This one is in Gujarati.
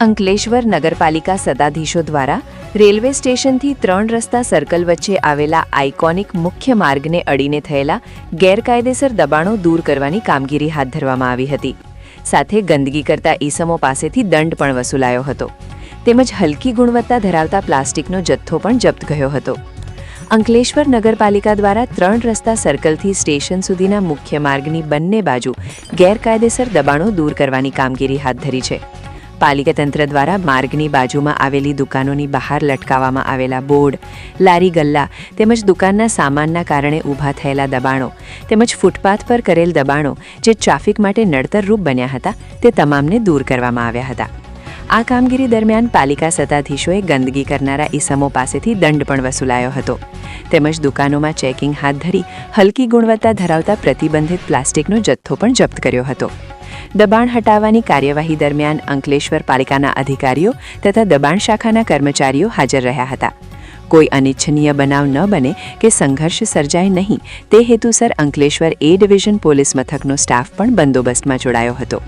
અંકલેશ્વર નગરપાલિકા સત્તાધીશો દ્વારા રેલવે સ્ટેશનથી 3 રસ્તા સર્કલ વચ્ચે આવેલા આઇકોનિક મુખ્ય માર્ગને અડીને થયેલા ગેરકાયદેસર દબાણો દૂર કરવાની કામગીરી હાથ ધરવામાં આવી હતી. સાથે ગંદકી કરતા ઈસમો પાસેથી દંડ પણ વસૂલાયો હતો. તેમજ હલકી ગુણવત્તા ધરાવતા પ્લાસ્ટિકનો જથ્થો પણ જપ્ત ગયો હતો. અંકલેશ્વર નગરપાલિકા દ્વારા 3 રસ્તા સર્કલથી સ્ટેશન સુધીના મુખ્ય માર્ગની બંને બાજુ ગેરકાયદેસર દબાણો દૂર કરવાની કામગીરી હાથ ધરી છે. પાલિકા તંત્ર દ્વારા માર્ગની બાજુમાં આવેલી દુકાનોની બહાર લટકાવવામાં આવેલા બોર્ડ, લારી ગલ્લા તેમજ દુકાનના સામાનના કારણે ઊભા થયેલા દબાણો તેમજ ફૂટપાથ પર કરેલ દબાણો જે ટ્રાફિક માટે નડતરરૂપ બન્યા હતા તે તમામને દૂર કરવામાં આવ્યા હતા. આ કામગીરી દરમિયાન પાલિકા સત્તાધીશોએ ગંદકી કરનારા ઈસમો પાસેથી દંડ પણ વસૂલાયો હતો. તેમજ દુકાનોમાં ચેકિંગ હાથ ધરી હલકી ગુણવત્તા ધરાવતા પ્રતિબંધિત પ્લાસ્ટિકનો જથ્થો પણ જપ્ત કર્યો હતો. દબાણ હટાવવાની કાર્યવાહી દરમિયાન અંકલેશ્વર પાલિકાના અધિકારીઓ તથા દબાણ શાખાના કર્મચારીઓ હાજર રહ્યા હતા. કોઈ અનિચ્છનીય બનાવ ન બને કે સંઘર્ષ સર્જાય નહીં તે હેતુસર અંકલેશ્વર એ ડિવિઝન પોલીસ મથકનો સ્ટાફ પણ બંદોબસ્તમાં જોડાયો હતો.